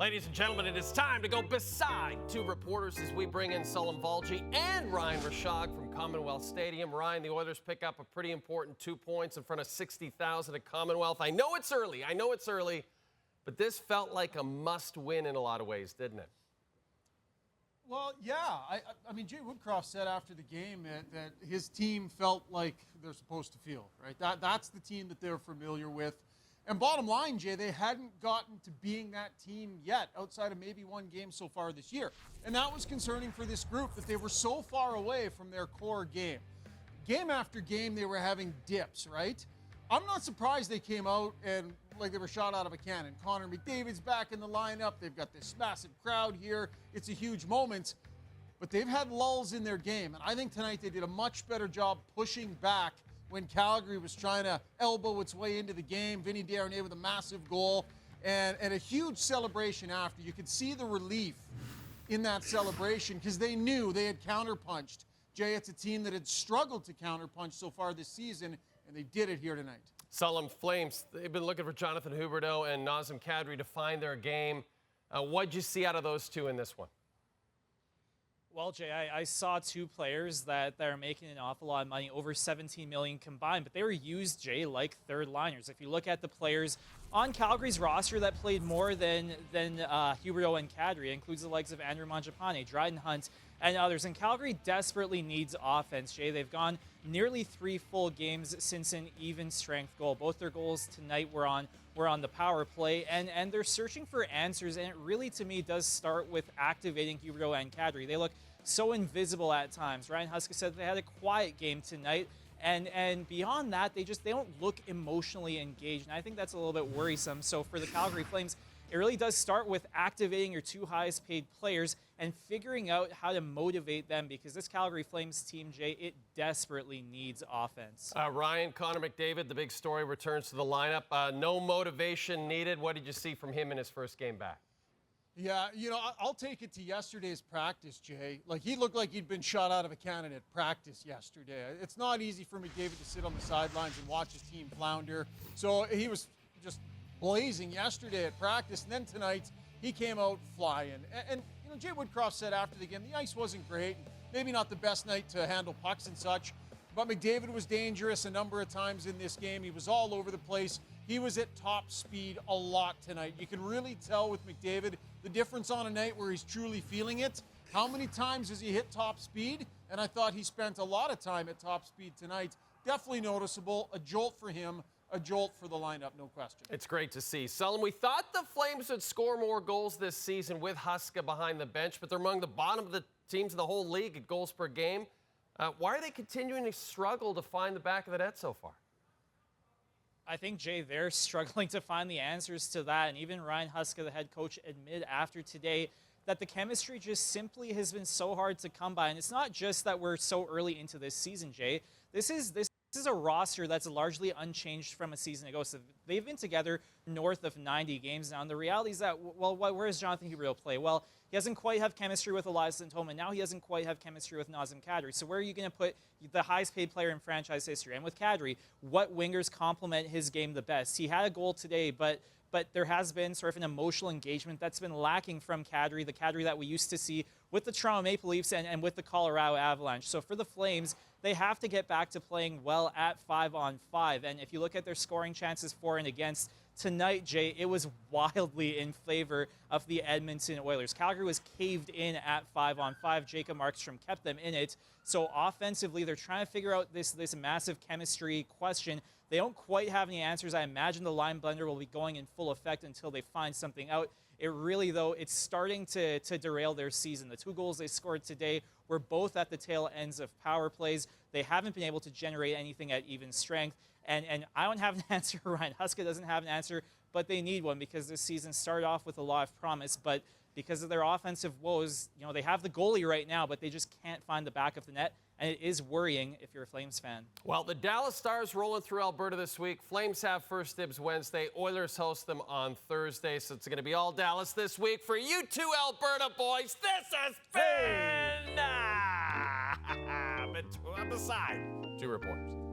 Ladies and gentlemen, it is time to go beside two reporters as we bring in Salim Valji and Ryan Rishaug from Commonwealth Stadium. Ryan, the Oilers pick up a pretty important 2 points in front of 60,000 at Commonwealth. I know it's early, but this felt like a must-win in a lot of ways, didn't it? Well, yeah. I mean, Jay Woodcroft said after the game that his team felt like they're supposed to feel, right? That's the team that they're familiar with. And bottom line, Jay, they hadn't gotten to being that team yet, outside of maybe one game so far this year. And that was concerning for this group, that they were so far away from their core game. Game after game, they were having dips, right? I'm not surprised they came out and like they were shot out of a cannon. Connor McDavid's back in the lineup. They've got this massive crowd here. It's a huge moment. But they've had lulls in their game. And I think tonight they did a much better job pushing back when Calgary was trying to elbow its way into the game. Vinny Darnay with a massive goal and a huge celebration after. You could see the relief in that celebration because they knew they had counterpunched. Jay, it's a team that had struggled to counterpunch so far this season, and they did it here tonight. Salim, Flames, they've been looking for Jonathan Huberdeau and Nazem Kadri to find their game. What'd you see out of those two in this one? Well, Jay, I saw two players that are making an awful lot of money, over $17 million combined, but they were used, Jay, like third liners. If you look at the players on Calgary's roster that played more than Huberdeau and Kadri, it includes the likes of Andrew Mangiapane, Dryden Hunt, and others. And Calgary desperately needs offense, Jay. They've gone nearly 3 full games since an even strength goal. Both their goals tonight were on the power play, and they're searching for answers, and it really, to me, does start with activating Huberdeau and Kadri. They look so invisible at times. Ryan Huska said they had a quiet game tonight, and beyond that, they don't look emotionally engaged, and I think that's a little bit worrisome. So for the Calgary Flames, it really does start with activating your two highest paid players and figuring out how to motivate them, because this Calgary Flames team, Jay, it desperately needs offense. Ryan, Connor McDavid, the big story, returns to the lineup. No motivation needed. What did you see from him in his first game back? Yeah, you know, I'll take it to yesterday's practice, Jay. Like, he looked like he'd been shot out of a cannon at practice yesterday. It's not easy for McDavid to sit on the sidelines and watch his team flounder. So he was just blazing yesterday at practice, and then tonight he came out flying. And you know, Jay Woodcroft said after the game, the ice wasn't great, maybe not the best night to handle pucks and such, but McDavid was dangerous a number of times in this game. He was all over the place. He was at top speed a lot tonight. You can really tell with McDavid the difference on a night where he's truly feeling it. How many times has he hit top speed? And I thought he spent a lot of time at top speed tonight. Definitely noticeable. A jolt for him, a jolt for the lineup, no question. It's great to see. Salim, we thought the Flames would score more goals this season with Huska behind the bench, but they're among the bottom of the teams in the whole league at goals per game. Why are they continuing to struggle to find the back of the net so far? I think, Jay, they're struggling to find the answers to that. And even Ryan Huska, the head coach, admitted after today that the chemistry just simply has been so hard to come by. And it's not just that we're so early into this season, Jay. This is a roster that's largely unchanged from a season ago. So they've been together north of 90 games now. And the reality is that, well, where does Jonathan Huberdeau play? Well, he doesn't quite have chemistry with Elias Lindholm, and now he doesn't quite have chemistry with Nazem Kadri. So where are you going to put the highest paid player in franchise history? And with Kadri, what wingers complement his game the best? He had a goal today, but there has been sort of an emotional engagement that's been lacking from Kadri, the Kadri that we used to see with the Toronto Maple Leafs and with the Colorado Avalanche. So for the Flames, they have to get back to playing well at 5-on-5. And if you look at their scoring chances for and against, tonight, Jay, it was wildly in favor of the Edmonton Oilers. Calgary was caved in at 5-on-5. Jacob Markstrom kept them in it. So offensively, they're trying to figure out this massive chemistry question. They don't quite have any answers. I imagine the line blender will be going in full effect until they find something out. It really, though, it's starting to derail their season. The 2 goals they scored today were both at the tail ends of power plays. They haven't been able to generate anything at even strength. And I don't have an answer. Ryan Huska doesn't have an answer, but they need one because this season started off with a lot of promise. But because of their offensive woes, you know, they have the goalie right now, but they just can't find the back of the net. And it is worrying if you're a Flames fan. Well, the Dallas Stars rolling through Alberta this week. Flames have first dibs Wednesday. Oilers host them on Thursday. So it's going to be all Dallas this week for you two Alberta boys. This has been beside two reporters.